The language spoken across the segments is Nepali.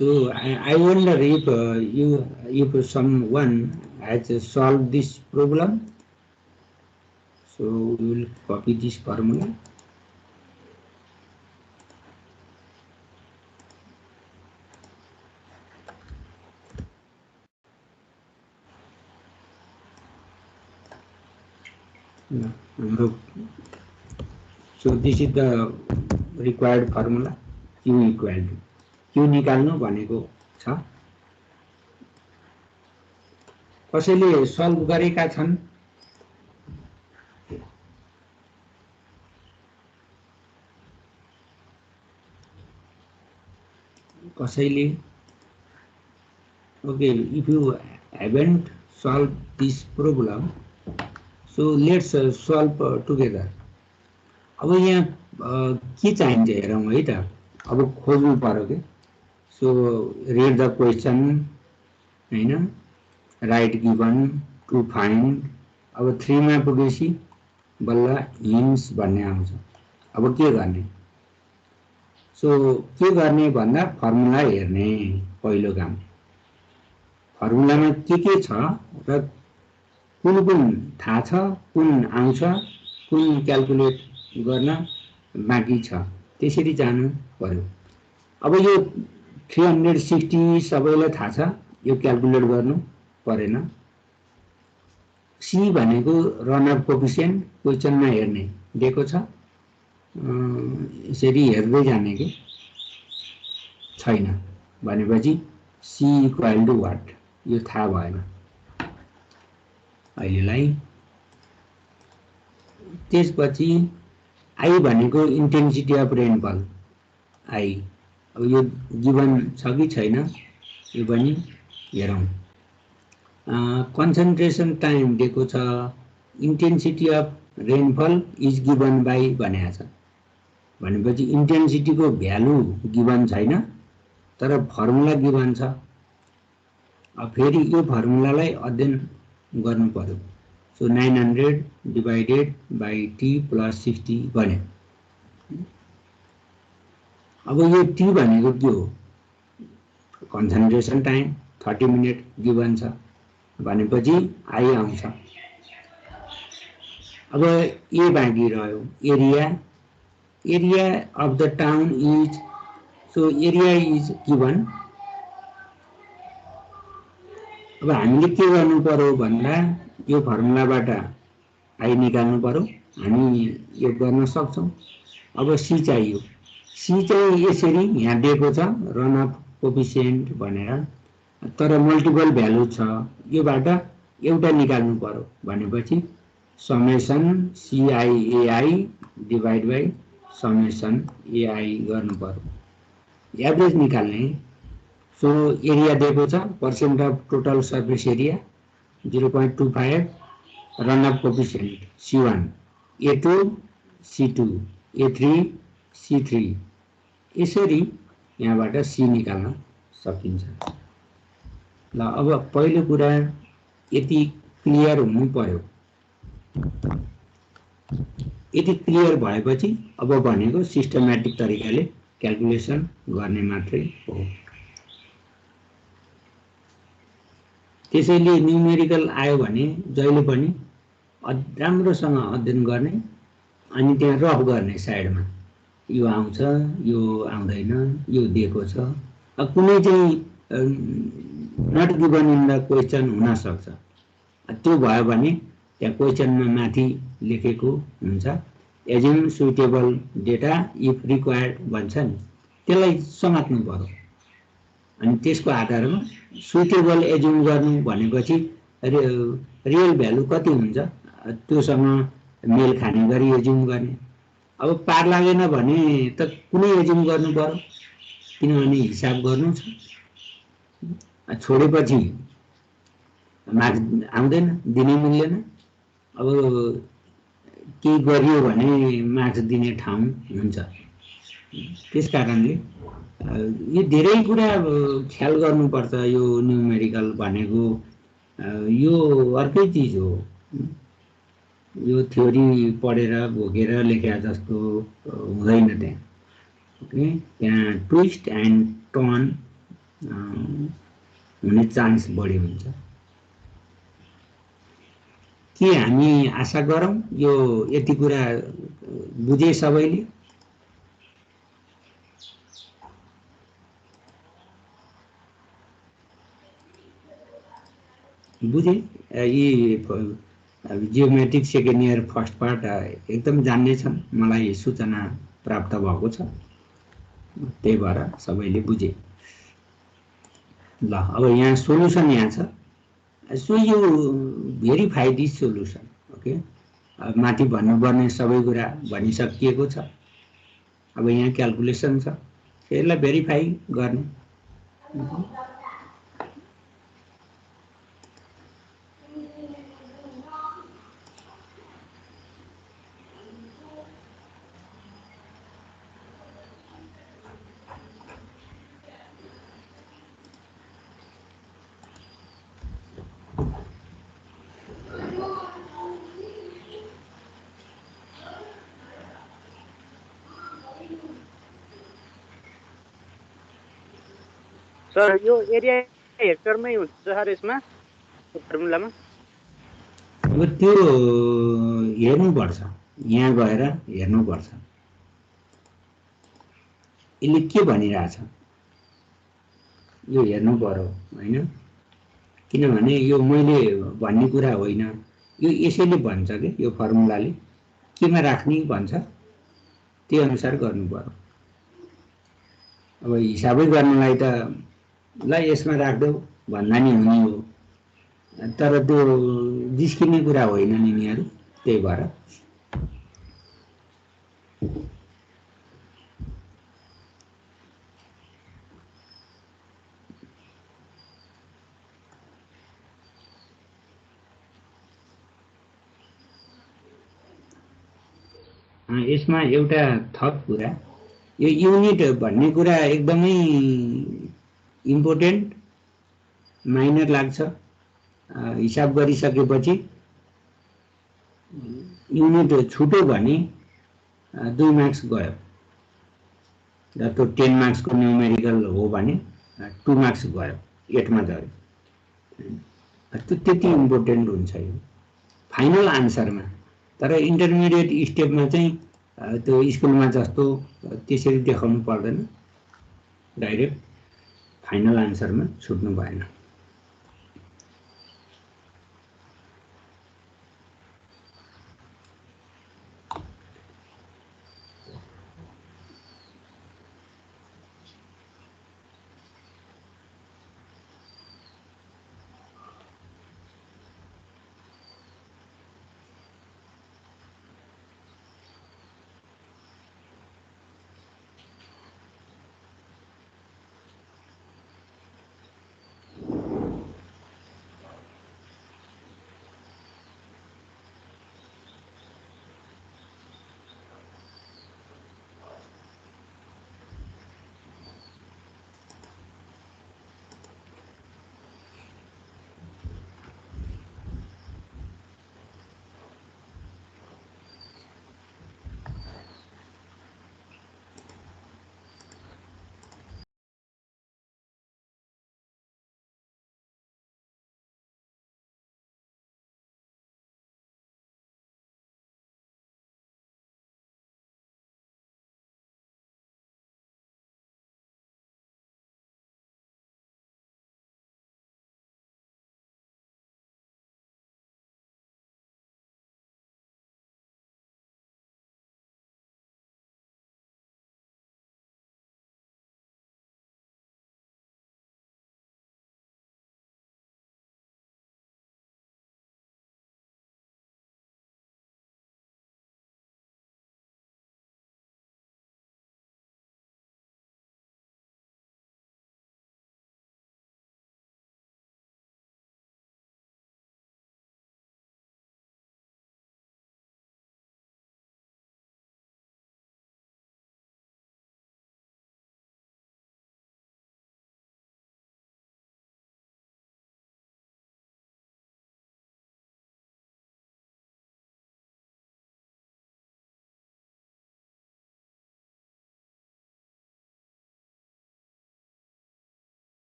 So I wonder if if someone has solved this problem. So we will copy this formula. So this is the required formula. Q equal to Q निकाल्नु भनेको छ. कसैले सल्भ गरेका छन्? कसैले? Okay, if you haven't solved this problem, so let's solve together. अब यहाँ के चाहिन्छ हेरौँ है त. अब खोज्नु पर्यो के. So read the question, हैन, राइट गिवन टु फाइन्ड. अब 3 मा पुगेपछि बल्ल हिन्ट्स भन्ने आउँछ. अब के गर्ने? सो के गर्ने भन्दा फर्मुला हेर्ने पहिलो काम. फर्मुलामा के छ र कुन कुन थाहा छ, कुन आउँछ, कुन क्याल्कुलेट गर्न बाँकी छ, त्यसरी जानु पर्यो. अब यो 360 सबैलाई थाहा छ, यो क्याल्कुलेट गर्नु परेन. सी भनेको रन अफ कोफिसिएन्ट क्वेशनमा हेर्ने दिएको छ. यसरी हेर्दै जाने के छैन भनेपछि सी इक्वल टु वाट यो थाहा भएन अहिलेलाई. त्यसपछि आई भनेको इन्टेन्सिटी अफ रेनफल आई. अब यो गिवन छ कि छैन यो पनि हेरौँ. कन्सन्ट्रेसन टाइम दिएको छ. Intensity of rainfall is given by भनेको छ भनेपछि इन्टेन्सिटीको भ्यालु गिवन छैन तर फर्मुला गिवन छ. अब फेरि यो फर्मुलालाई अध्ययन गर्नु पर्यो. So 900 divided by T plus 60 बन्यो. अब यो टी भनेको के हो? कन्सन्ट्रेसन टाइम 30 मिनट गिवन छ भनेपछि आई आउँछ. अब ए बाँकी रह्यो area. Area of the town is, so area is given. अब हामीले के गर्नु पर्यो भन्दा यो फर्मुलाबाट आई निकाल्नु पर्यो. हामी यो गर्न सक्छौं. अब सी चाहियो. सी चाहिँ यसरी यहाँ दिएको छ रन अफ कोफिसिएन्ट भनेर, तर मल्टिपल भ्यालु छ. योबाट एउटा निकाल्नु पर्यो भनेपछि summation CIAI divide by summation AI गर्नु पर्यो. एभरेज निकाल्ने. सो एरिया दिएको छ percent of total surface area 0.25. Runoff coefficient C1, A2, C2, A3, C3. यसरी यहाँबाट सी निकाल्न सकिन्छ. ल अब पहिलो कुरा यति क्लियर हुनु पर्यो. यति क्लियर भएपछि अब भनेको सिस्टमेटिक तरिकाले क्याल्कुलेसन गर्ने मात्रै हो. त्यसैले न्युमेरिकल आयो भने जहिले पनि राम्रोसँग अध्ययन गर्ने अनि त्यहाँ रफ गर्ने साइडमा. यो आउँछ, यो आउँदैन, यो दिएको छ. कुनै चाहिँ not given in the question हुन सक्छ. त्यो भयो भने त्यहाँ क्वेसनमा माथि लेखेको हुन्छ assume suitable data if required भन्छ नि, त्यसलाई समात्नु पर्यो. अनि त्यसको आधारमा सुइटेबल एज्युम गर्नु भनेपछि रियल भ्यालु कति हुन्छ त्योसँग मेल खाने गरी एज्युम गर्ने. अब पार लागेन भने त कुनै एज्युम गर्नु पर्यो किनभने हिसाब गर्नु छ. छोडेपछि मार्क्स आउँदैन, दिनै मिल्दैन. अब केही गरियो भने मार्क्स दिने ठाउँ हुन्छ. त्यसकारणले यो धेरै कुरा ख्याल गर्नुपर्छ. यो न्युमेरिकल भनेको यो अर्कै चिज हो. यो थ्योरी पढेर भोगेर लेख्या जस्तो हुँदैन. त्यहाँ ओके, त्यहाँ ट्विस्ट एन्ड टर्न हुने चान्स बढी हुन्छ। के हामी आशा गरौँ यो यति कुरा बुझे सबैले? बुझे यी geometric second year first part एकदम जान्ने छन्, मलाई सूचना प्राप्त भएको छ, त्यही भएर सबैले बुझे। ल अब यहाँ सोलुसन यहाँ छ। सो यो भेरिफाई दिस सोलुसन। ओके, माथि भन्नुपर्ने सबै कुरा भनिसकिएको छ। अब यहाँ क्याल्कुलेसन छ, यसलाई भेरिफाई गर्ने। सर यो एरिया हेक्टरमै हुन्छ सर यसमा फर्मुलामा? अब त्यो हेर्नुपर्छ, यहाँ गएर हेर्नुपर्छ यसले के भनिरहेछ, यो हेर्नु पर्यो होइन। किनभने यो मैले भन्ने कुरा होइन, यो यसैले भन्छ कि यो फर्मुलाले केमा राख्ने भन्छ, त्यो अनुसार गर्नु पर्यो। अब हिसाबै गर्नलाई त ल यसमा राख्देऊ भन्दा नि हुने हो, तर त्यो जिस्किने कुरा होइन नि यिनीहरू, त्यही भएर यसमा एउटा थप कुरा, यो युनिट भन्ने कुरा एकदमै इम्पोर्टेन्ट, माइनर लाग्छ। हिसाब गरिसकेपछि युनिट छुट्यो भने 2 मार्क्स गयो, र त्यो 10 मार्क्सको न्युमेरिकल हो भने 2 मार्क्स गयो, 8 मा झऱ्यो। त्यो त्यति इम्पोर्टेन्ट हुन्छ यो फाइनल आन्सरमा। तर इन्टरमिडिएट स्टेपमा चाहिँ त्यो स्कुलमा जस्तो त्यसरी देखाउनु पर्दैन, डाइरेक्ट फाइनल आन्सरमा छुट्नु भएन।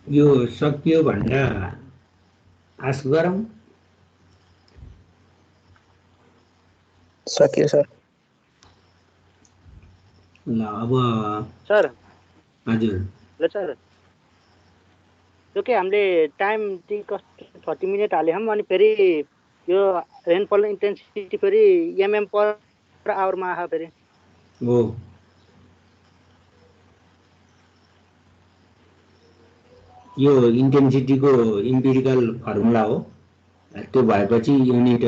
यो सकियो भनेर आश गरौँ। सकियो सर। ल अब सर हजुर ल सर त्यो के हामीले टाइम चाहिँ कस्तो 30 मिनट हाले हम अनि फेरि यो रेनफल इन्टेन्सिटी फेरि एमएम पर आवरमा आयो फेरि हो। यो इन्टेन्सिटीको इम्पिरिकल फर्मुला हो। त्यो भएपछि युनिट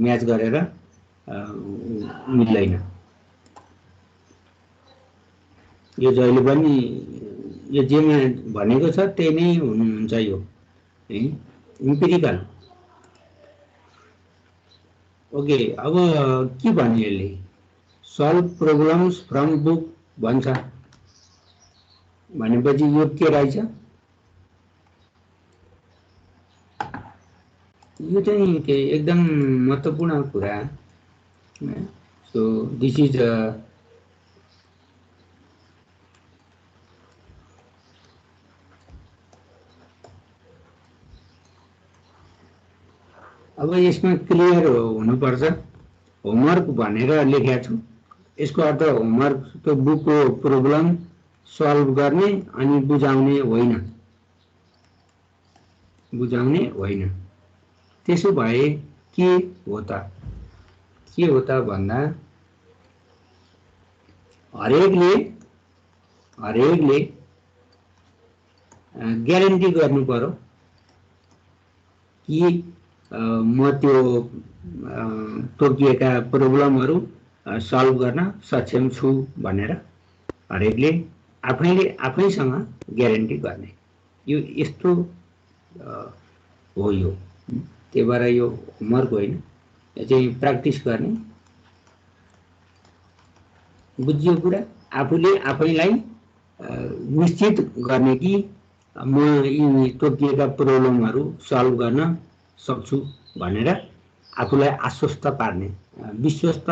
म्याच गरेर मिल्दैन। यो जहिले पनि यो जेमा भनेको छ त्यही नै हुन्छ यो है इम्पिरिकल। ओके अब के भन्ने यसले सल्भ प्रोब्लम्स फ्रम बुक भन्छ भनेपछि यो के रहेछ? यो चाहिँ के एकदम महत्त्वपूर्ण कुरा। सो दिस इज अब यसमा क्लियर हुनुपर्छ। होमवर्क भनेर लेखेको छु, यसको अर्थ होमवर्क त्यो बुकको प्रोब्लम सल्भ गर्ने अनि बुझाउने होइन, बुझाउने होइन। त्यसो भए के हो त? के हो त भन्दा हरेकले ग्यारेन्टी गर्नु पर्यो कि म त्यो तोकिएका प्रोब्लमहरू सल्भ गर्न सक्षम छु भनेर हरेकले आफैसँग ग्यारेन्टी गर्ने। यो यस्तो हो यो। त्यही भएर यो होमवर्क होइन, यो चाहिँ प्र्याक्टिस गर्ने। बुझियो कुरा? आफूले आफैलाई निश्चित गर्ने कि म यी तोकिएका प्रोब्लमहरू सल्भ गर्न सक्छु भनेर आफूलाई आश्वस्त पार्ने, विश्वस्त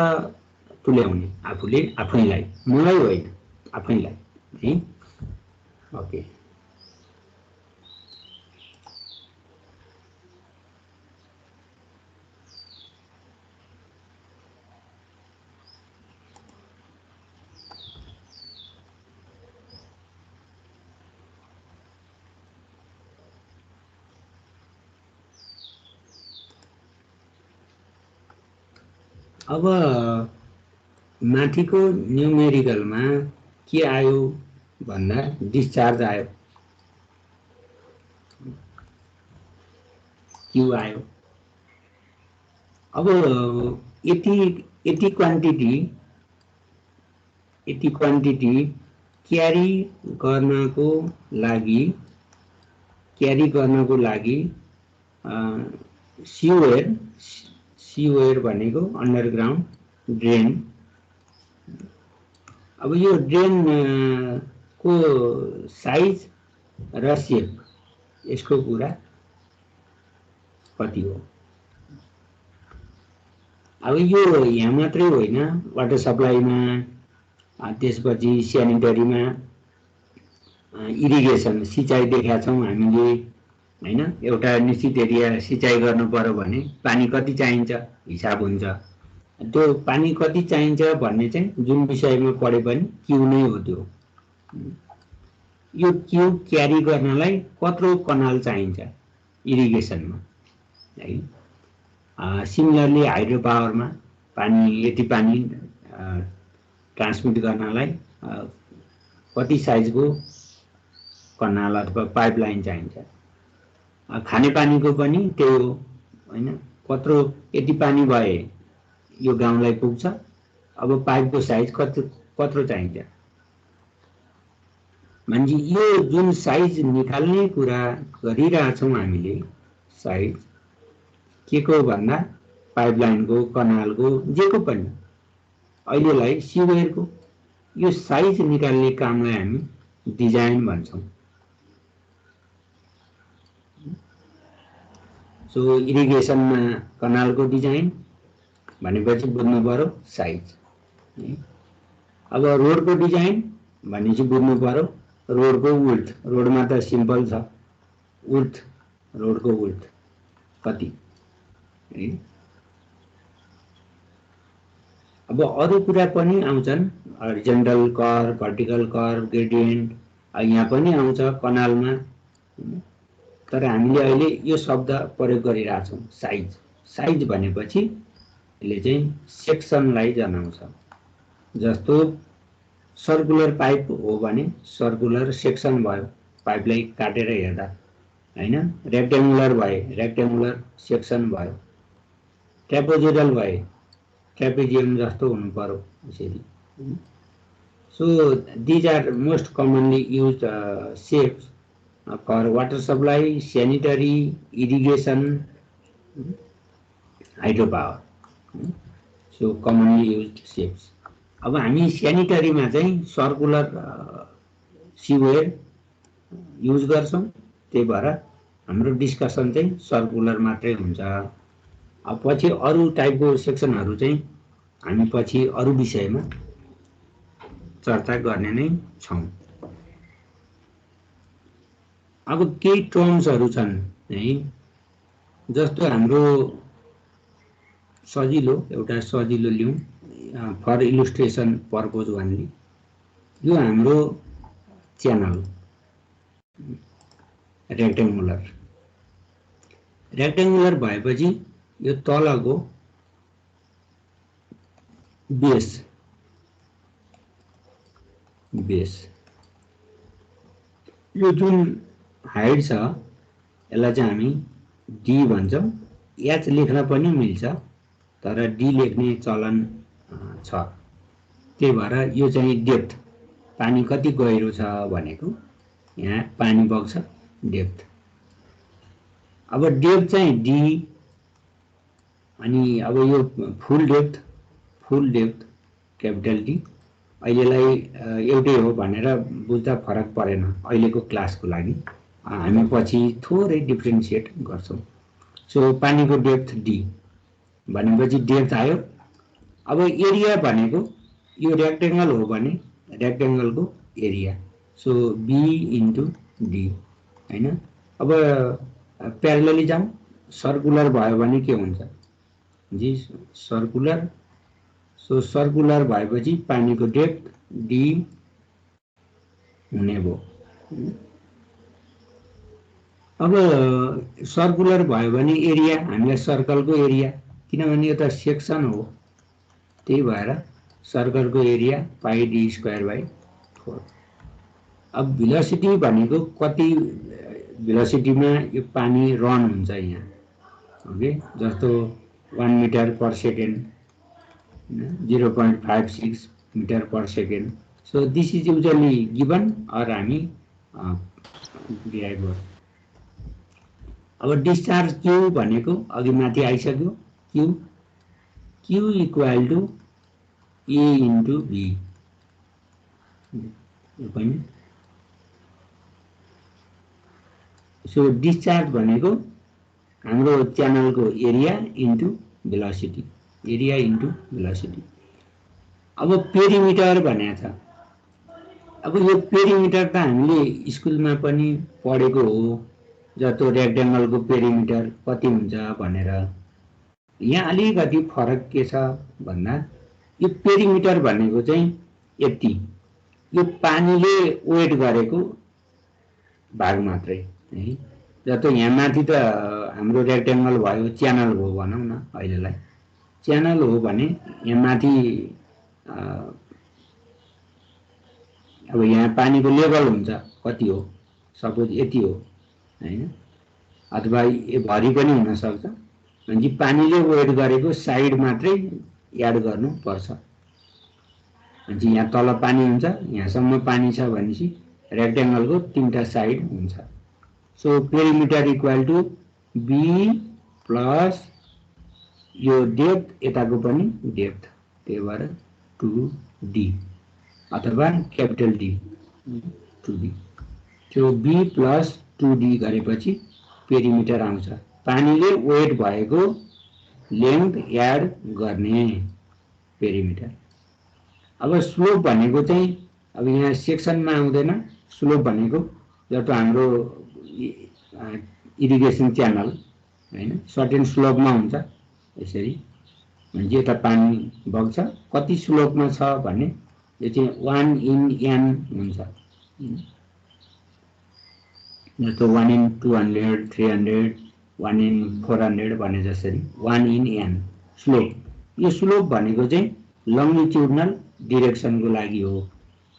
तुल्याउने आफूले आफैलाई, मलाई होइन आफैलाई है। ओके अब माथिको न्युमेरिकलमा के आयो भन्दा डिस्चार्ज आयो, क्यू आयो। अब यति क्वान्टिटी क्यारी गर्नको लागि सिवेयर भनेको अन्डरग्राउन्ड ड्रेन। अब यो ड्रेन को साइज र सेप यसको कुरा कति हो? अब यो यहाँ मात्रै होइन, वाटर सप्लाईमा, त्यसपछि स्यानिटरीमा, इरिगेसन सिँचाइ देखाएको छौँ हामीले हैन। एउटा निश्चित एरिया सिँचाइ गर्नु पर्यो भने पानी कति चाहिन्छ हिसाब हुन्छ। त्यो पानी कति चाहिन्छ भन्ने चाहिँ जुन विषयमा पढे पनि क्यू नै हो। त्यो यो क्यू क्यारी गर्नलाई कत्रो कनाल चाहिन्छ इरिगेसनमा है। सिमिलरली हाइड्रो पावरमा पानी यति पानी ट्रान्समिट गर्नलाई कति साइजको कनाल अथवा पाइपलाइन चाहिन्छ। खानेपानीको पनि त्यही हो हैन। कत्रो यति पानी भए यो गाउँलाई पुग्छ, अब पाइपको साइज कत्रो चाहिन्छ मान्छे। यो जुन साइज निकाल्ने कुरा गरिरहेछौँ हामीले, साइज के को भन्दा पाइपलाइनको, कनालको, जेको पनि अहिलेलाई सिवेयरको यो साइज निकाल्ने कामलाई हामी डिजाइन भन्छौँ। सो इरिगेसनमा कनालको डिजाइन भनेपछि बुझ्नु पर्यो साइज। अब रोडको डिजाइन भनेपछि बुझ्नु पर्यो रोडको विड्थ, रोडमा त सिम्पल छ, विड्थ, रोडको विड्थ कति है। अब अरू कुरा पनि आउँछन्, horizontal curve, vertical curve, gradient, यहाँ पनि आउँछ कनालमा। तर हामीले अहिले यो शब्द प्रयोग गरिरहेछौँ, साइज। साइज भनेपछि यसले चाहिँ सेक्सनलाई जनाउँछ। जस्तो सर्कुलर पाइप हो भने सर्कुलर सेक्सन भयो, पाइपलाई काटेर हेर्दा हैन। रेक्टेङ्गुलर भए रेक्टेङ्गुलर सेक्सन भयो। ट्रेपेजोइडल भए ट्रेपेजियम जस्तो हुनु पर्यो यसरी। So these are most commonly used shapes for water supply, sanitary, irrigation, hydro power. So commonly used shapes. अब हामी सैनिटरीमा चाहिँ सर्कुलर सिवेयर युज गर्छौँ, त्यही भएर हाम्रो डिस्कसन चाहिँ सर्कुलर मात्रै हुन्छ। अब पछि अरू टाइपको सेक्सनहरू चाहिँ हामी पछि अरू विषयमा चर्चा गर्ने नै छौँ। अब केही टर्म्सहरू छन् है, जस्तो हाम्रो सजिलो, एउटा सजिलो लिउँ फर इलुस्ट्रेसन पर्पज भन्ने, यो हाम्रो च्यानल रेक्टेङ्गुलर। रेक्टेङ्गुलर भएपछि यो तलको बेस यो जुन हाइट छ यसलाई चाहिँ हामी डी भन्छौँ। एच लेख्न पनि मिल्छ तर डी लेख्ने चलन छ। त्यही भएर यो चाहिँ डेप्थ, पानी कति गहिरो छ भनेको, यहाँ पानी बग्छ डेप्थ। अब डेप्थ चाहिँ डी, अनि अब यो फुल डेप्थ क्यापिटल डी। अहिलेलाई एउटै हो भनेर बुझ्दा फरक परेन अहिलेको क्लासको लागि, हामी पछि थोरै डिफ्रेन्सिएट गर्छौँ। सो पानीको डेप्थ डी भनेपछि डेप्थ आयो। अब एरिया भनेको यो रेक्टेङ्गल हो भने रेक्टेङ्गलको area, so B into D हैन। अब प्यारलली जाउँ, सर्कुलर भयो भने के हुन्छ जी, सर्कुलर। सो सर्कुलर भएपछि पानीको डेप्थ डी हुने भयो। अब सर्कुलर भयो भने एरिया, हामीलाई सर्कलको एरिया, किनभने यो त सेक्सन हो, त्यही भएर सर्कलको area pi D square by 4। अब भेलोसिटी भनेको कति भेलोसिटीमा यो पानी रन हुन्छ यहाँ, ओके। जस्तो 1 metre per second, 0.56 metre per second. So this is usually given और हामी डिराइभ गर्छौँ। अब डिस्चार्ज क्यू भनेको अघि माथि आइसक्यो, Q equal to A into B. यो पनि सो डिस्चार्ज भनेको हाम्रो च्यानलको area into velocity, area into velocity. अब पेरिमिटर भनेको छ। अब यो पेरिमिटर त हामीले स्कुलमा पनि पढेको हो, जस्तो रेक्टेङ्गलको पेरिमिटर कति हुन्छ भनेर। यहाँ अलिकति फरक के छ भन्दा यो पेरिमिटर भनेको चाहिँ यति, यो पानीले वेट गरेको भाग मात्रै है। जस्तो यहाँ माथि त हाम्रो रेक्टेङ्गल भयो, च्यानल हो भनौँ न, अहिलेलाई च्यानल हो भने यहाँ माथि अब यहाँ पानीको लेभल हुन्छ कति हो, सपोज यति हो हैन, अथवा यो भरि पनि हुन सक्छ। भनेपछि पानीले वेट गरेको साइड मात्रै याड गर्नु पर्छ। भनेपछि यहाँ तल पानी हुन्छ, यहाँसम्म पानी छ भनेपछि रेक्टेङ्गलको 3टा साइड हुन्छ। So perimeter equal to b plus यो डेप्थ, यताको पनि डेप्थ, त्यही भएर 2d अथवा क्यापिटल डी 2d। त्यो बी प्लस 2d गरेपछि पेरिमिटर आउँछ। पानीले वेट भएको लेन्थ याड गर्ने पेरिमिटर। अब स्लोप भनेको चाहिँ अब यहाँ सेक्सनमा आउँदैन, स्लोप भनेको जस्तो हाम्रो इरिगेसन च्यानल हैन सर्टेन स्लोपमा हुन्छ यसरी भने यता पानी बग्छ कति स्लोपमा छ भने यो चाहिँ 1 in n हुन्छ जस्तो 1 in 200 300 1 in 400 भने जसरी 1 in n स्लोप यो स्लोप भनेको चाहिँ लङ्गिट्युडनल डिरेक्सनको लागि हो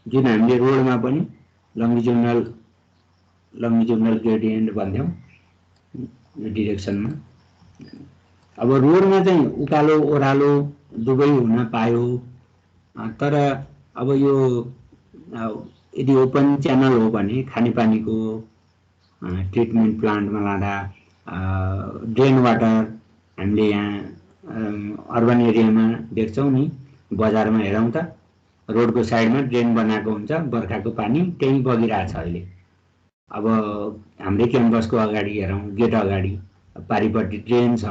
जुन हामीले रोडमा पनि लङ्गिट्युडनल ग्रेडियन्ट भन्थ्यौं यो डिरेक्सनमा अब रोडमा चाहिँ उकालो ओह्रालो दुवै हुन पायो तर अब यो यदि ओपन च्यानल हो भने खानेपानीको ट्रिटमेन्ट प्लान्टमा लाँदा ड्रेन वाटर हामीले यहाँ अर्बन एरियामा देख्छौं नि बजारमा हेरौं त रोडको साइडमा ड्रेन बनाएको हुन्छ बर्खाको पानी त्यही बगिरहेछ अहिले अब हाम्रो क्याम्पसको अगाडि हेरौं गेट अगाडि पारिपट्टि ड्रेन छ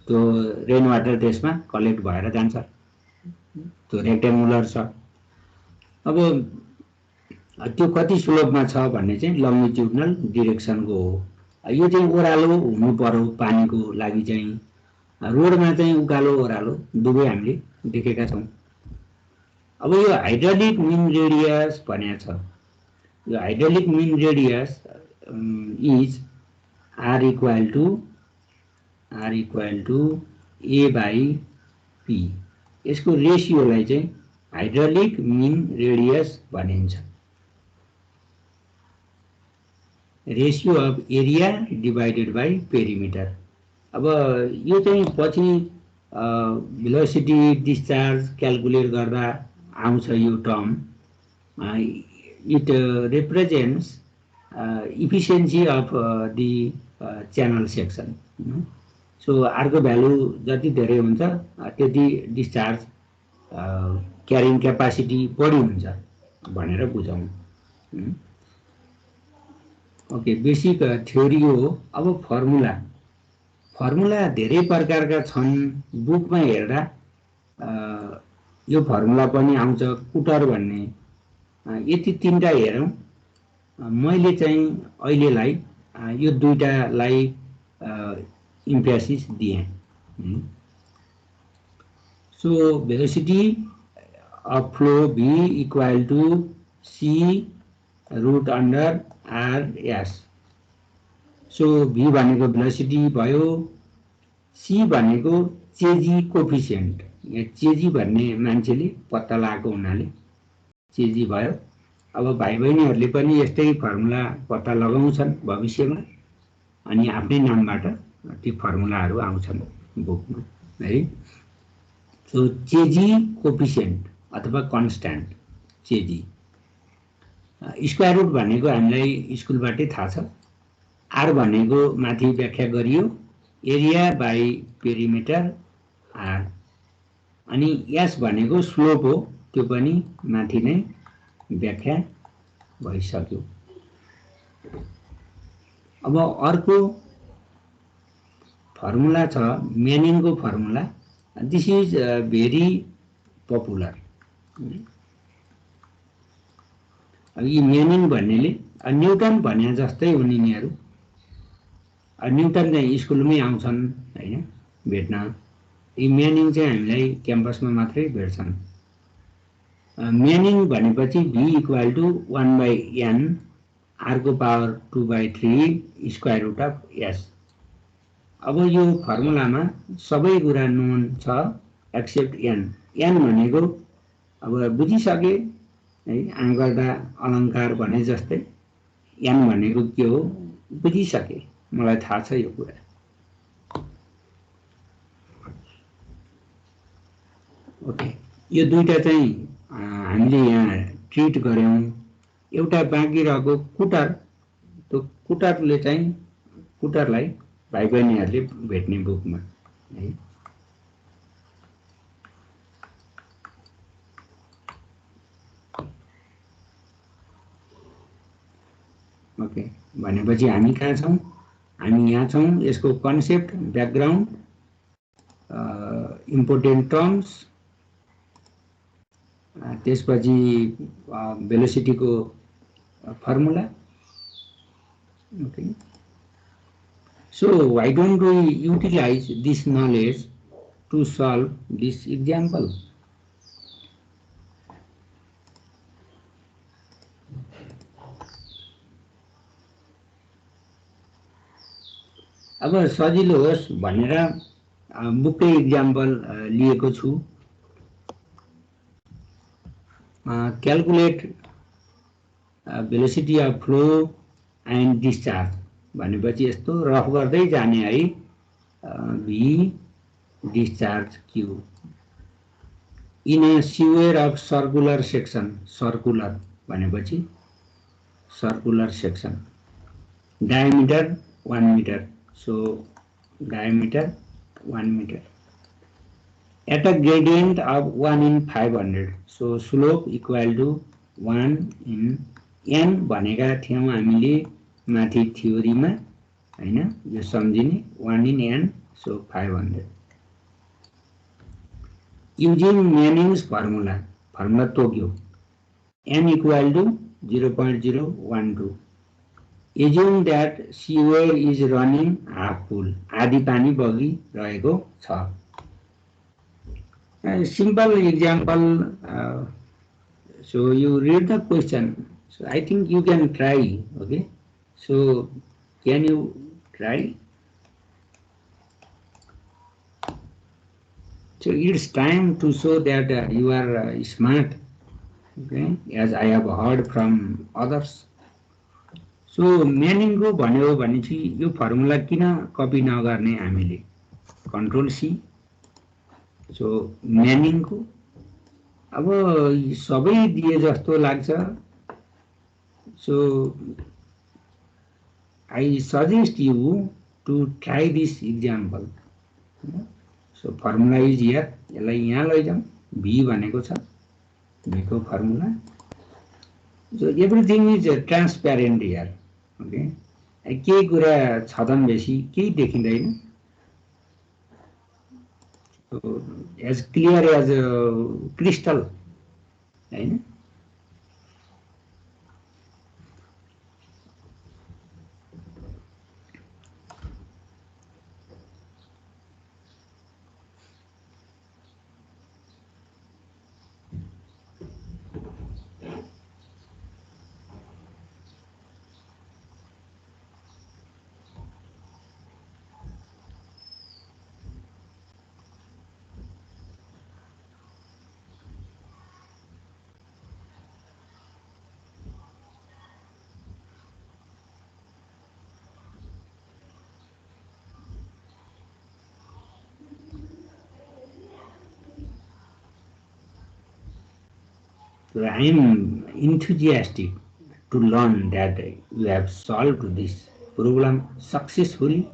त्यो रेन वाटर त्यसमा कलेक्ट भएर जान्छ त्यो रेक्टेङ्गुलर छ अब त्यो कति स्लोपमा छ भन्ने चाहिँ लङ्गिट्युडनल डिरेक्सनको हो यो चाहिँ ओह्रालो हुनु पर्यो पानीको लागि चाहिँ रोडमा चाहिँ उकालो ओह्रालो दुवै हामीले देखेका छौं अब यो हाइड्रोलिक मिन रेडियस भनेको छ यो hydraulic mean radius is r equal to a by p यसको रेशियोलाई चाहिँ हाइड्रोलिक मिन रेडियस भनिन्छ ratio of area divided by perimeter अब यो चाहिँ पछि भेलोसिटी डिस्चार्ज क्याल्कुलेट गर्दा आउँछ यो term it represents efficiency of the channel section so r को भ्यालु जति धेरै हुन्छ त्यति डिस्चार्ज क्यारिङ क्यापासिटी बढी हुन्छ भनेर बुझौं ओके बेसिक थ्योरी हो अब फर्मुला धेरै प्रकारका छन् बुकमा हेर्दा यो फर्मुला पनि आउँछ कुटर भन्ने यति तीनटा हेरौं मैले चाहिँ अहिलेलाई यो दुईटालाई इम्फेसिस दिए so velocity of flow v equal to c root under r s so v भनेको भेलोसिटी भयो c भनेको चेजी कोफिसिएन्ट यहाँ चेजी भन्ने मान्छेले पत्ता लगाएको हुनाले चेजी भयो अब भाइ बहिनीहरुले पनि यस्तै फर्मुला पत्ता लगाउँछन् भविष्यमा अनि आफ्नै नामबाट ती फर्मुलाहरु आउँछन् बुकमा है सो चेजी कोफिसिएन्ट अथवा कन्स्ट्यान्ट चेजी स्क्वायर रुट भनेको हामीलाई स्कुलबाटै थाहा छ आर भनेको माथि व्याख्या गरियो एरिया बाइ पेरिमिटर आर अनि एस भनेको स्लोप हो त्यो पनि माथि नै व्याख्या भइसक्यो अब अर्को फर्मुला छ म्यानिङको formula this is very popular अब यी म्यानिङ भन्नेले न्युटन भने जस्तै हुन् यिनीहरु न्युटन चाहिँ स्कुलमै आउँछन् हैन भेट्न यी म्यानिङ चाहिँ हामीलाई क्याम्पसमा मात्रै भेट्छन् म्यानिङ भनेपछि v equal to 1 by n r को power 2 by 3 square root of s अब यो फर्मुलामा सबै कुरा नोन छ एक्सेप्ट n n भनेको अब बुझिसके है आँगर्दा अलंकार भने जस्तै n भनेको के हो बुझिसके मलाई थाहा छ यो कुरा ओके यो दुईटा चाहिँ हामीले यहाँ ट्रिट गर्यौं एउटा बाँकी रहेको कुटर त्यो कुटरले चाहिँ कुटरलाई भाइ बहिनीहरुले भेट्ने बुकमा है ओके भनेपछि हामी कहाँ छौं हामी यहाँ छौं यसको कन्सेप्ट ब्याकग्राउन्ड इम्पोर्टेन्ट टर्म्स त्यसपछि भेलोसिटीको formula. Okay. So why don't we utilize this knowledge to solve this example? अब सजिलो होस् भनेर बुकै एक्जाम्पल लिएको छु. Calculate velocity of flow and discharge भनेपछि यस्तो रफ गर्दै जाने है. V discharge Q in a sewer of circular section. Circular भनेपछि circular section. Diameter 1 metre. So diameter 1 meter at a gradient of 1 in 500. So slope equal to 1 in n भनेका थियौं हामीले माथि थ्योरीमा हैन. यो सम्झिने 1 in n. So 500 using Manning's formula. Formula Tokyo n equal to 0.012. Assume that sewer is running half full. आधी पानी बगिरहेको छ. Simple example. So you read the question. So I think you can try. Okay. So can you try? So it's time to show that you are smart. Okay. As I have heard from others. So म्यानिङको भन्यो भनेपछि यो फर्मुला किन कपी नगर्ने हामीले. Control C. सो म्यानिङको अब सबै दिए जस्तो लाग्छ. So I suggest you to try this example. So formula is here. यसलाई यहाँ लैजाउँ. भी भनेको छ भीको फर्मुला. So everything is transparent here. Okay. केही कुरा छदन बेसी केही देखिँदैन. एज क्लियर एज क्रिस्टल हैन. So I am enthusiastic to learn that you have solved this problem successfully.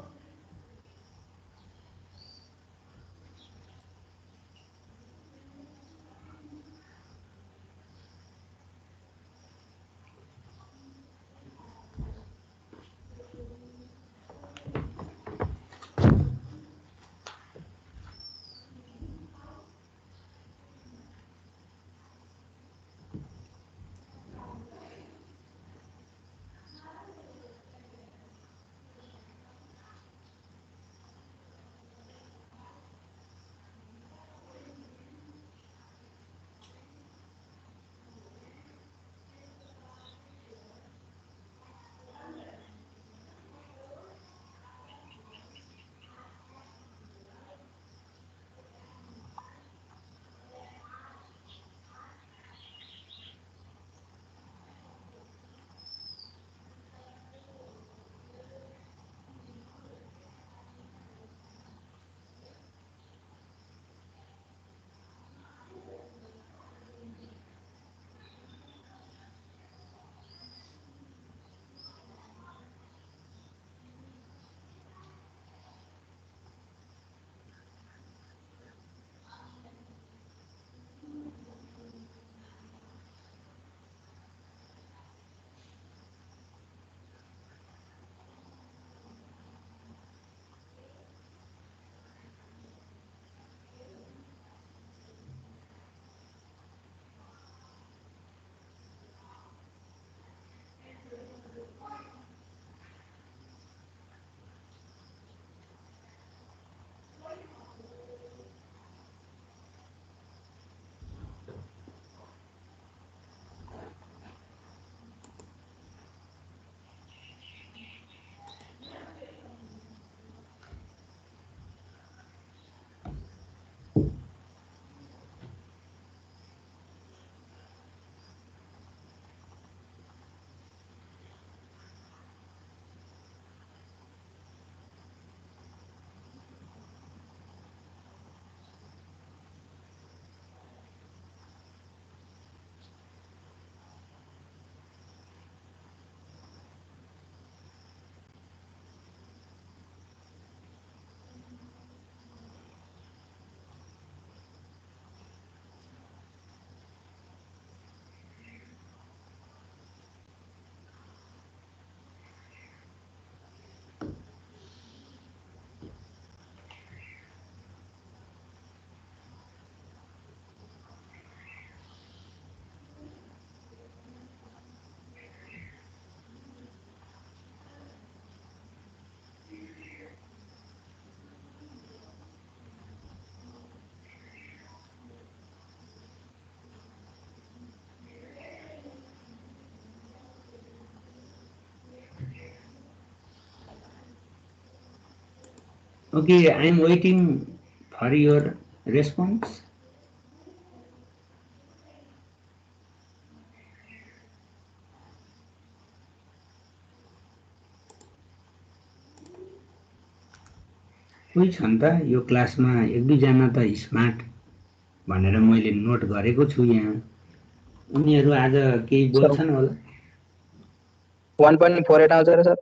Okay, I am waiting for your response. कोही छन् त यो क्लासमा एक दुईजना त स्मार्ट भनेर मैले नोट गरेको छु यहाँ। उनीहरू आज केही बोल्छन् होला। 1.48 आउँछ र सर।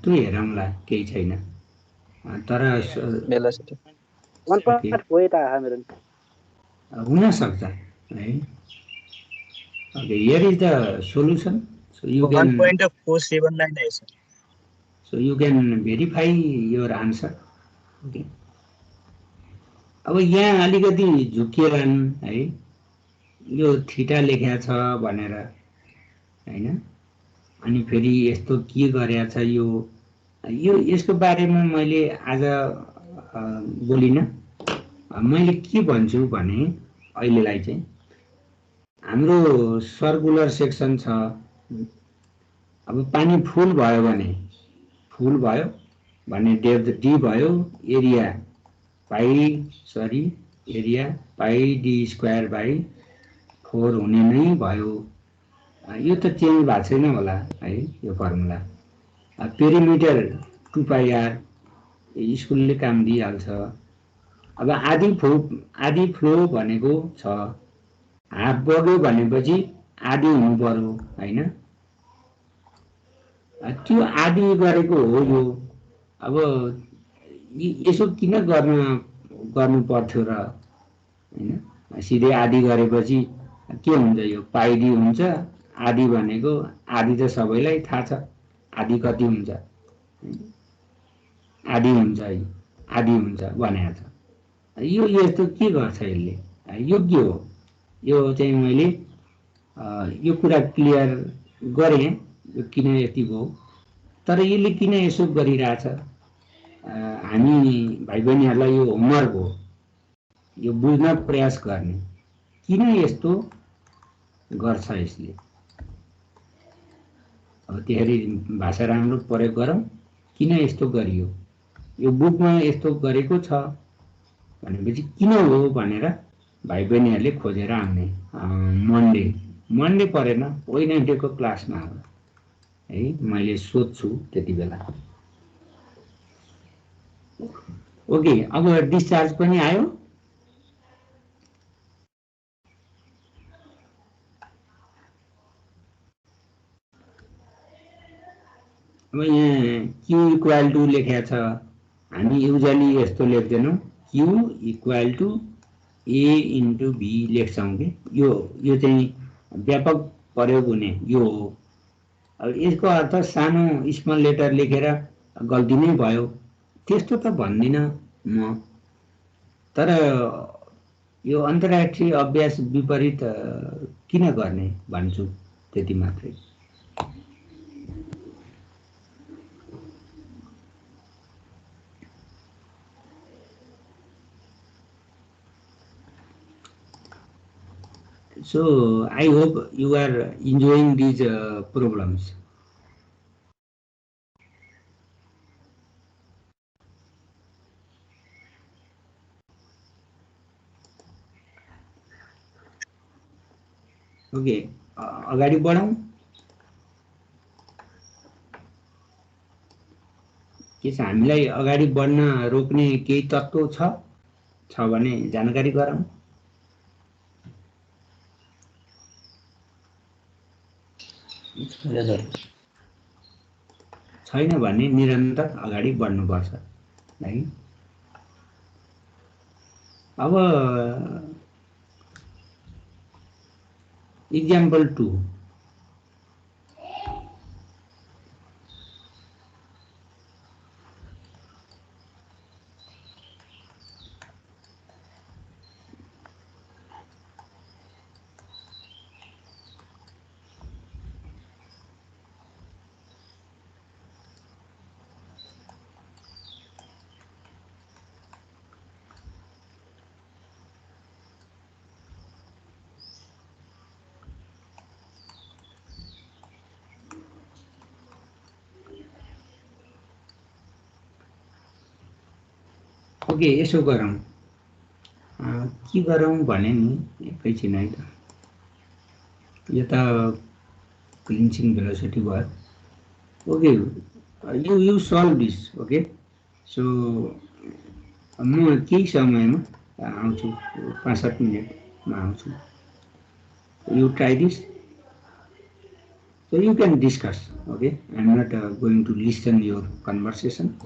त्यो हेरौँला, केही छैन। तर बेलासिटी 1.48 आयो मेरो। हुन सक्छ है। Okay, here is the solution. So you can 1.479 है sir. So you can verify your answer. Okay. अब यहाँ अलिकति झुकिएलान् है, यो थीटा लेखेको छ भनेर हैन, अनि फेरि यस्तो के गरेको छ यो यसको बारेमा मैले आज बोलिनँ। मैले के भन्छु भने अहिलेलाई चाहिँ हाम्रो सर्कुलर सेक्सन छ। अब पानी फुल भयो भने डेप्थ डी भयो, area pi D square by 4 हुने नै भयो। यो त चेन्ज भएको छैन होला है यो फर्मुला। पेरिमिटर 2 पाई आर स्कुलले काम दिइहाल्छ। अब आधी फ्लो भनेको छ, हाफ बग्यो भनेपछि आधी हुनु पर्यो हैन। त्यो आधी गरेको हो यो। अब यसो किन गर्नु पर्थ्यो र हैन। सिधै आधी गरेपछि के हुन्छ, यो पाइडी हुन्छ। आधी भनेको आधी त सबैलाई थाहा छ, आधी कति हुन्छ, आधी हुन्छ है, आधी हुन्छ भनेको छ। यो यस्तो के गर्छ यसले, योग्य हो। यो चाहिँ मैले यो कुरा क्लियर गरेँ, यो किन यति भयो। तर यसले किन यसो गरिरहेछ, हामी भाइ बहिनीहरूलाई यो होमवर्क हो, यो बुझ्न प्रयास गर्ने, किन यस्तो गर्छ यसले। अब त्यसरी भाषा राम्रो प्रयोग गरौँ, किन यस्तो गरियो, यो बुकमा यस्तो गरेको छ भनेपछि किन हो भनेर भाइ बहिनीहरूले खोजेर आउने। मन्डे परेन, वेडनेसडेको क्लासमा होला है, मैले सोध्छु त्यति बेला। ओके, अब डिस्चार्ज पनि आयो। अब यहाँ क्यू इक्वल टू लेखेको छ, हामी युजली यस्तो लेख्दैनौँ, Q equal to A into B लेख्छौँ कि यो चाहिँ व्यापक प्रयोग हुने यो हो। अब यसको अर्थ सानो स्मल लेटर लेखेर गल्ती नै भयो त्यस्तो त भन्दिनँ म। तर यो अन्तर्राष्ट्रिय अभ्यास विपरीत किन गर्ने भन्छु, त्यति मात्रै। So I hope you are enjoying these problems. Okay, अगाडि बढौँ। के छ, हामीलाई अगाडि बढ्न रोक्ने केही तत्त्व छ भने जानकारी गराउँ। छैन भने निरन्तर अगाडि बढ्नुपर्छ है। अब इक्जाम्पल 2, ओके, यसो गरौँ, के गरौँ भने नि एकैछिन है त, यो त क्लिन्सिङ भेलोसिटी भयो। Okay, you solve this. Okay, so म केही समयमा आउँछु, 5-7 मिनटमा आउँछु। You try this, so you can discuss. Okay, I'm not going to listen your conversation.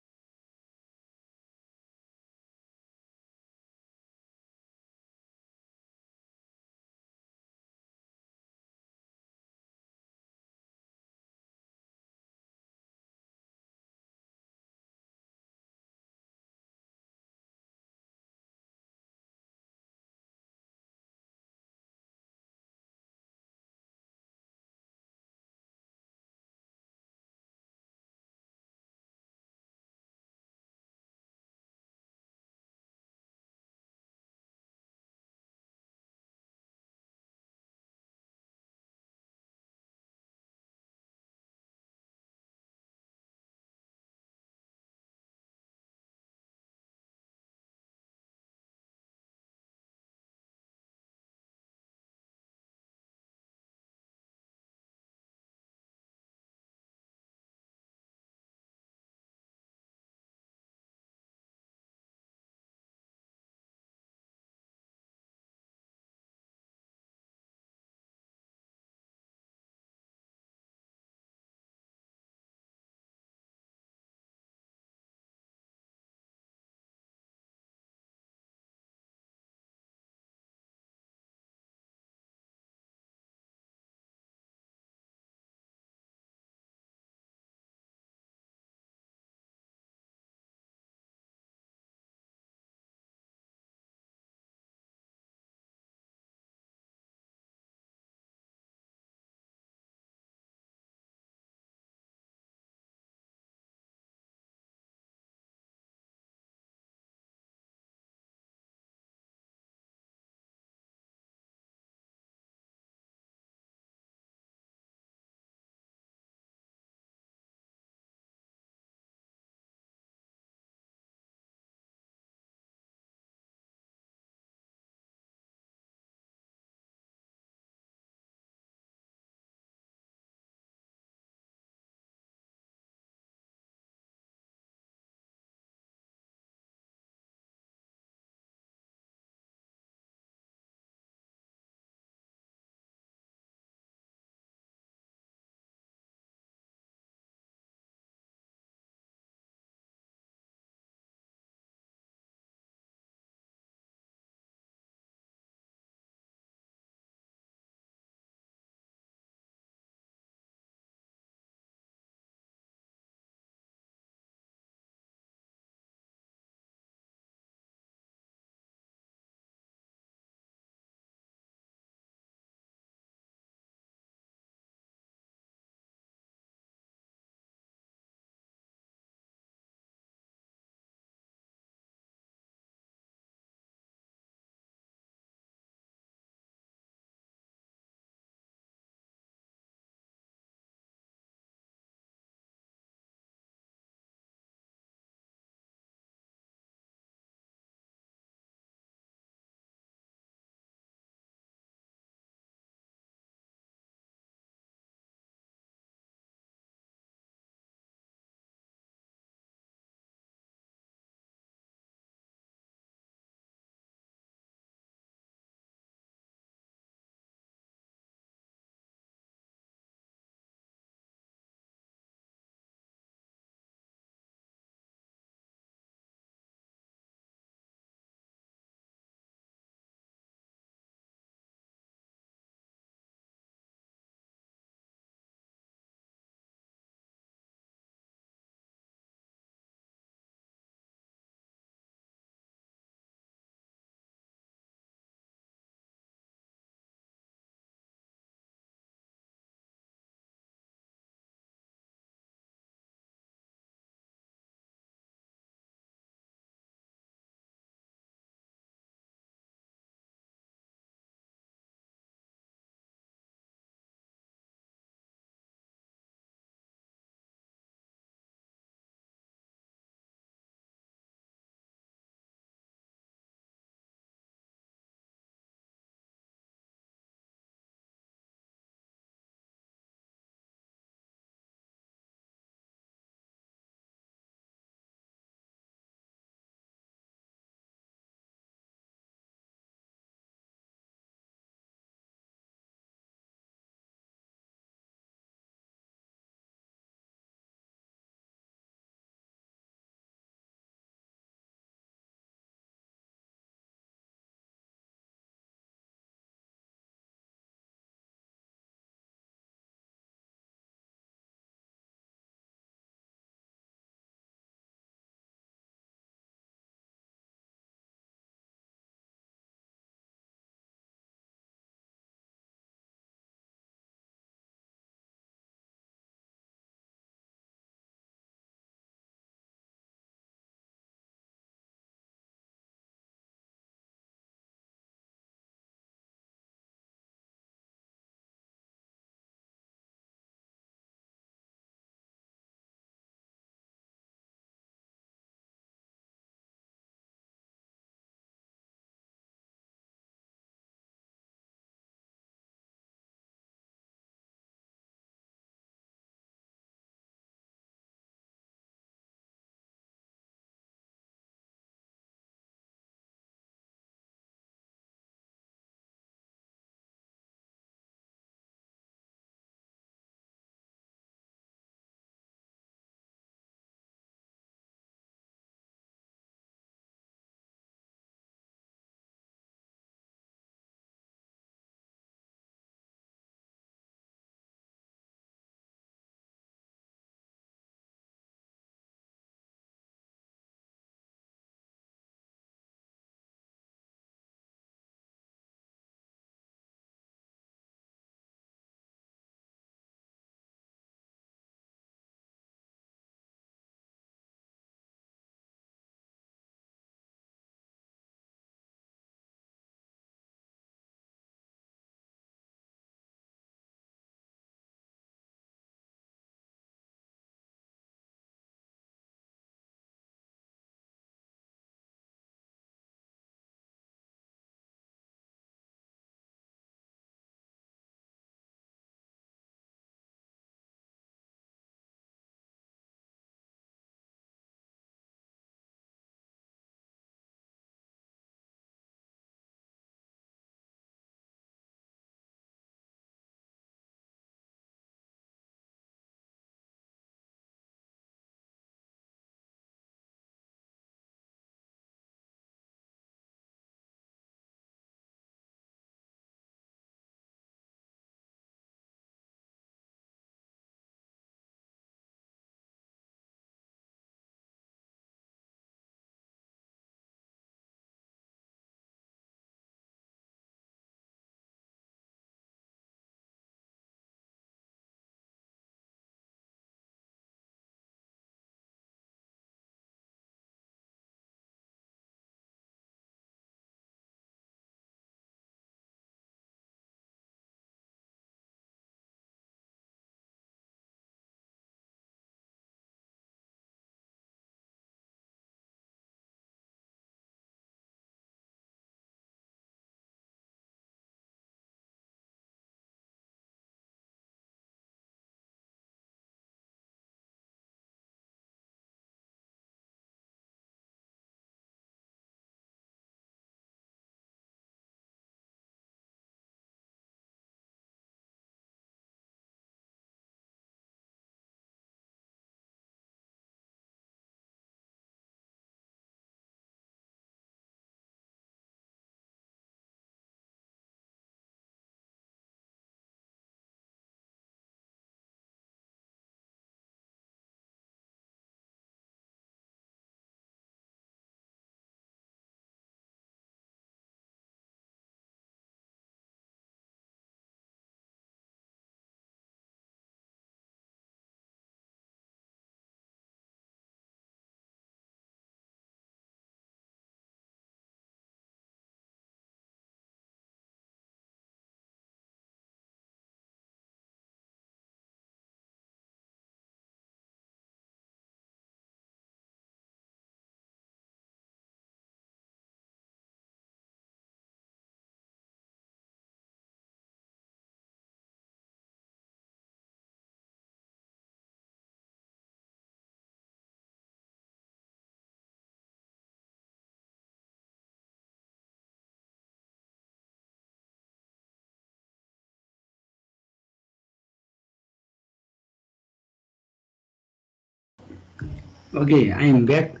Okay, I am back.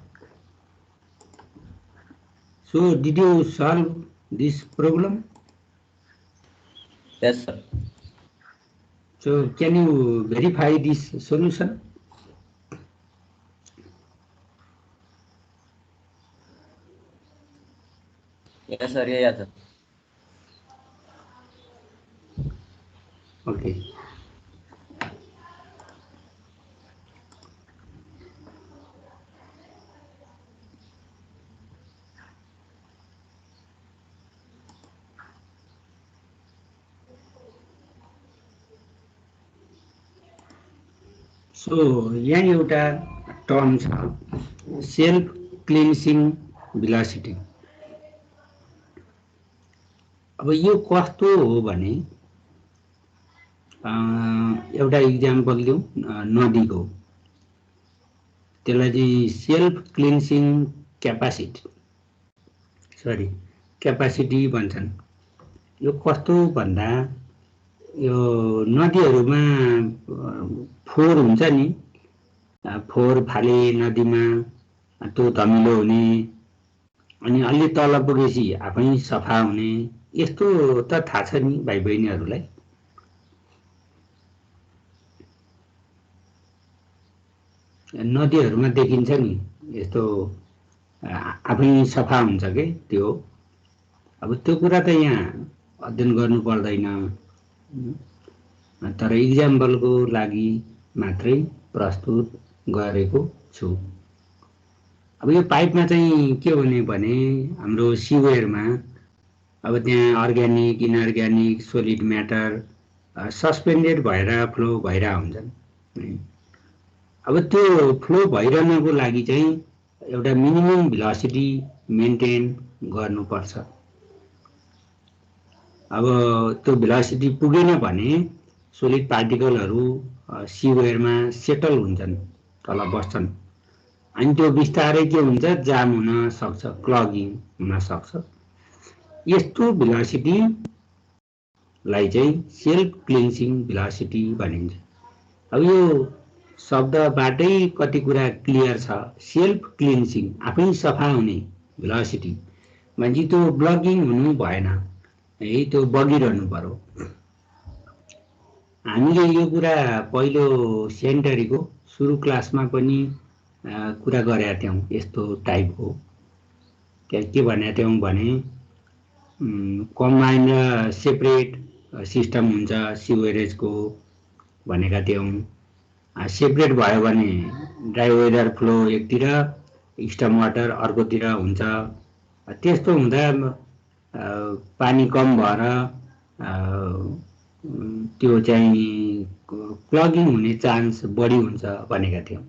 So, did you solve this problem? Yes, sir. So, can you verify this solution? Yes, sir. Yeah, sir. Okay. So, यहाँ एउटा टर्म छ सेल्फ क्लिन्सिङ भेलोसिटी। अब यो कस्तो हो भने एउटा इक्जाम्पल लिउँ नदीको, त्यसलाई चाहिँ सेल्फ क्लिन्सिङ क्यापासिटी भन्छन्। यो कस्तो भन्दा यो नदीहरूमा फोहोर हुन्छ नि, फोहोर फाले नदीमा त्यो धमिलो हुने अनि अलि तल पुगेपछि आफै सफा हुने, यस्तो त थाहा छ नि भाइ बहिनीहरूलाई। नदीहरूमा देखिन्छ नि यस्तो आफै सफा हुन्छ के त्यो। अब त्यो कुरा त यहाँ अध्ययन गर्नु पर्दैन, तर इक्जाम्पलको लागि मात्रै प्रस्तुत गरेको छु। अब यो पाइपमा चाहिँ के हुने भने हाम्रो सिवेयरमा अब त्यहाँ organic inorganic solid matter suspended भएर फ्लो भइरहेको हुन्छन्। अब त्यो फ्लो भइरहनको लागि चाहिँ एउटा मिनिमम भेलोसिटी मेन्टेन गर्नुपर्छ। अब त्यो भेलोसिटी पुगेन भने सोलिड पार्टिकलहरू सिवेयरमा सेटल हुन्छन्, तल बस्छन्, अनि त्यो बिस्तारै के हुन्छ जाम हुन सक्छ, क्लगिङ हुन सक्छ। यस्तो भेलोसिटीलाई चाहिँ सेल्फ क्लिन्सिङ भेलोसिटी भनिन्छ। अब यो शब्दबाटै कति कुरा क्लियर छ। सेल्फ क्लिन्सिङ आफै सफा हुने भेलोसिटी भनेपछि त्यो ब्लगिङ हुनु भएन है, त्यो बगिरहनु पर्यो। हामीले यो कुरा पहिलो सेन्टरीको सुरु क्लासमा पनि कुरा गरेका थियौँ। यस्तो टाइपको के भनेका थियौँ भने कम्बाइन्ड र सेपरेट सिस्टम हुन्छ सिवेरेजको भनेका थियौँ। सेपरेट भयो भने ड्राई वेदर फ्लो एकतिर, स्टर्म वाटर अर्कोतिर हुन्छ। त्यस्तो हुँदा पानी कम भएर त्यो चाहिँ क्लगिङ हुने चान्स बढी हुन्छ भनेका थियौँ।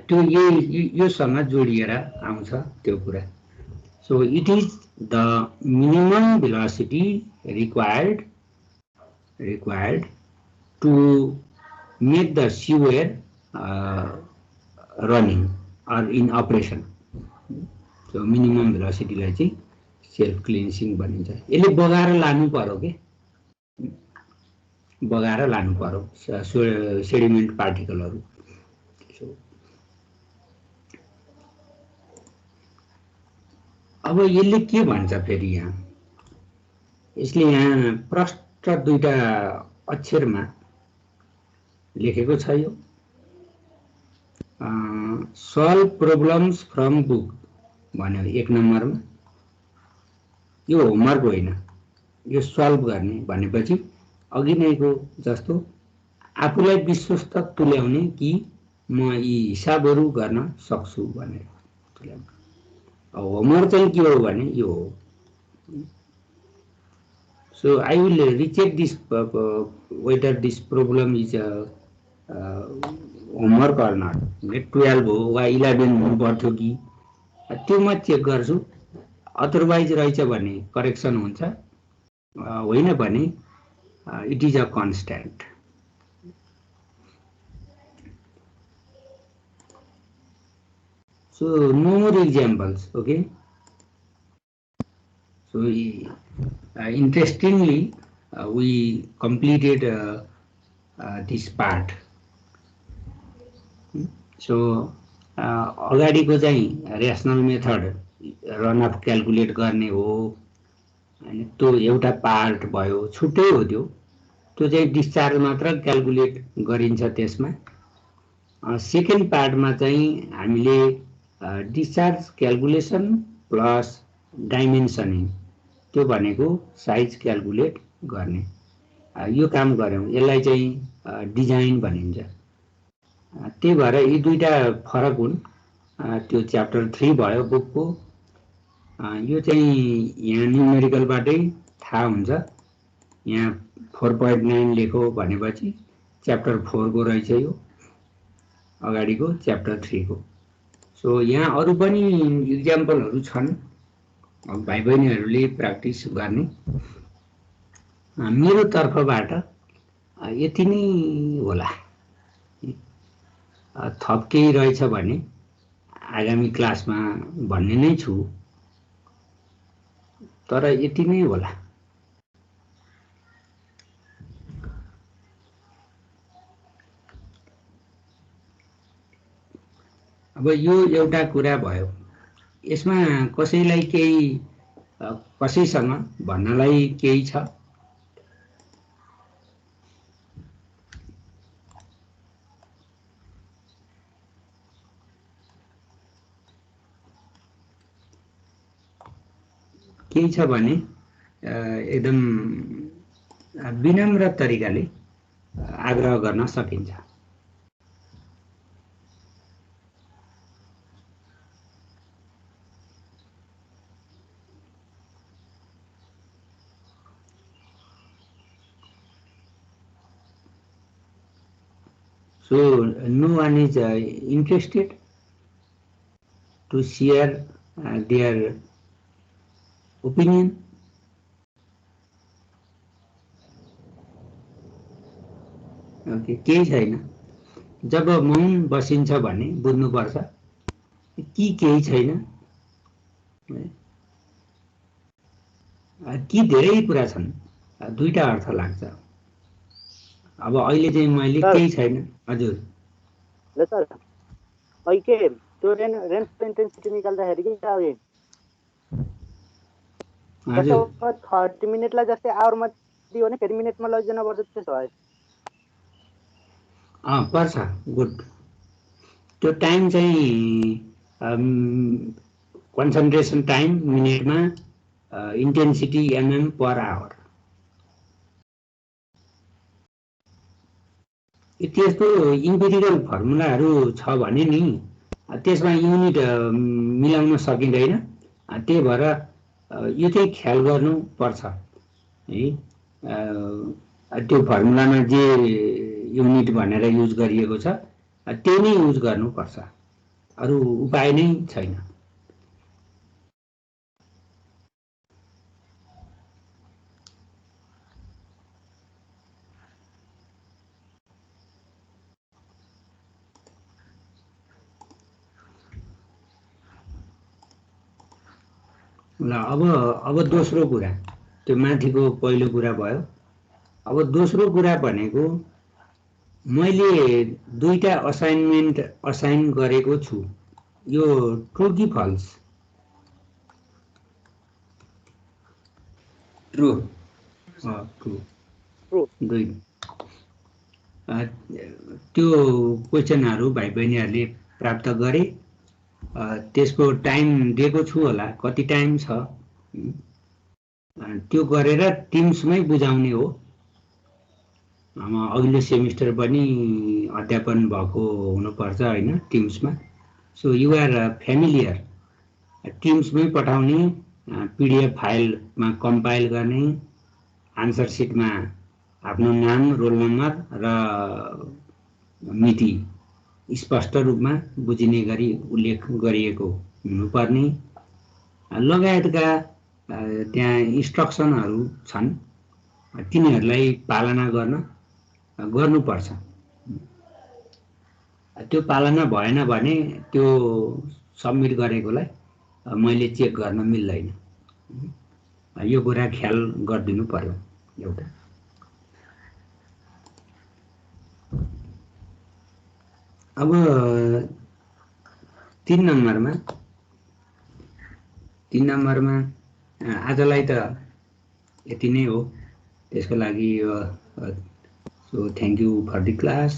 त्यो योसँग जोडिएर आउँछ त्यो कुरा। So it is the minimum velocity required to make the sewer running or in operation. So minimum velocity लाई चाहिँ सेल्फ क्लिन्सिङ भनिन्छ। यसले बगाएर लानु पर्यो के, बगाएर लानु पर्यो सेडिमेन्ट पार्टिकलहरू। अब यसले के भन्छ फेरि यहाँ, यसले यहाँ प्रष्ट दुईटा अक्षरमा लेखेको छ यो सल्भ प्रब्लम्स फ्रम बुक भन्यो 1 नम्बरमा। यो होमवर्क होइन, यो सल्भ गर्ने भनेपछि अघि नैको जस्तो आफूलाई विश्वस्त तुल्याउने कि म यी हिसाबहरू गर्न सक्छु भनेर तुल्याउने। होमवर्क चाहिँ के हो भने यो हो। So I will recheck this whether this problem is homework or not. 12 हो वा 11 हुनु पर्थ्यो कि त्यो म चेक गर्छु। अदरवाइज रहेछ भने करेक्सन हुन्छ, होइन भने it is a constant. So no more examples, okay. So interestingly we completed this part. So अगाडिको चाहिँ rational method run of calculate गर्ने हो अनि त्यो एउटा पार्ट भयो, छुट्टै हो त्यो चाहिँ डिस्चार्ज मात्र क्याल्कुलेट गरिन्छ त्यसमा। सेकेन्ड पार्टमा चाहिँ हामीले डिस्चार्ज क्याल्कुलेसन प्लस डाइमेन्सनिङ, त्यो भनेको साइज क्याल्कुलेट गर्ने, यो काम गऱ्यौँ। यसलाई चाहिँ डिजाइन भनिन्छ। त्यही भएर यी दुईटा फरक हुन्। त्यो च्याप्टर 3 भयो बुकको। यो चाहिँ यहाँ न्युमेरिकलबाटै थाहा हुन्छ। यहाँ 4.9 लेखो भनेपछि च्याप्टर 4 को रहेछ यो, अगाडिको च्याप्टर 3 को। सो यहाँ अरू पनि इक्जाम्पलहरू छन्, भाइ बहिनीहरूले प्र्याक्टिस गर्ने। मेरो तर्फबाट यति नै होला। थप केही रहेछ भने आगामी क्लासमा भन्ने नै छु, तर यति नै होला। अब यो एउटा कुरा भयो। यसमा कसैलाई केही कसैसँग भन्नलाई केही छ? केही छ भने एकदम विनम्र तरिकाले आग्रह गर्न सकिन्छ। So no one is interested to share their opinion. Okay, केही छैन। जब मौन बसिन्छ भने बुझ्नुपर्छ कि केही छैन, कि धेरै कुरा छन्। दुईटा अर्थ लाग्छ। अब अहिले चाहिँ मैले केही छैन। हजुर ल सर, अहिले के त्यो रेनफल इन्टेन्सिटी निकाल्दाखेरि के आयो? हजुर 30 मिनेटलाई जस्तै आवरमा दियो भने फेरि मिनेटमा लैजानुपर्छ, त्यसो भए पर्छ। गुड। त्यो टाइम चाहिँ कन्सन्ट्रेसन टाइम मिनेटमा, इन्टेन्सिटी एमएम पर आवर। त्यस्तो इम्पिरिकल फर्मुलाहरू छ भने नि त्यसमा युनिट मिलाउन सकिँदैन। त्यही भएर यो चाहिँ ख्याल गर्नुपर्छ है। त्यो फर्मुलामा जे युनिट भनेर युज गरिएको छ त्यही नै युज गर्नुपर्छ, अरू उपाय नै छैन। ल अब दोस्रो कुरा, त्यो माथिको पहिलो कुरा भयो। अब दोस्रो कुरा भनेको मैले दुईटा असाइनमेन्ट असाइन गरेको छु, यो ट्रु कि फल्स? ट्रु। ट्रु। दुई त्यो क्वेसनहरू भाइ बहिनीहरूले प्राप्त गरे। त्यसको टाइम दिएको छु होला, कति टाइम छ त्यो गरेर टिम्समै बुझाउने हो। अघिल्लो सेमिस्टर पनि अध्यापन भएको हुनुपर्छ होइन टिम्समा। So you are familiar. टिम्समै पठाउने, पिडिएफ फाइलमा कम्पाइल गर्ने, आन्सर सिटमा आफ्नो नाम, रोल नम्बर र मिति स्पष्ट रूपमा बुझिने गरी उल्लेख गरिएको हुनुपर्ने लगायतका त्यहाँ इन्स्ट्रक्सनहरू छन्, तिनीहरूलाई पालना गर्नुपर्छ। त्यो पालना भएन भने त्यो सबमिट गरेकोलाई मैले चेक गर्न मिल्दैन। यो कुरा ख्याल गरिदिनु पर्यो एउटा। अब 3 नम्बरमा आजलाई त यति नै हो। त्यसको लागि so thank you for the class.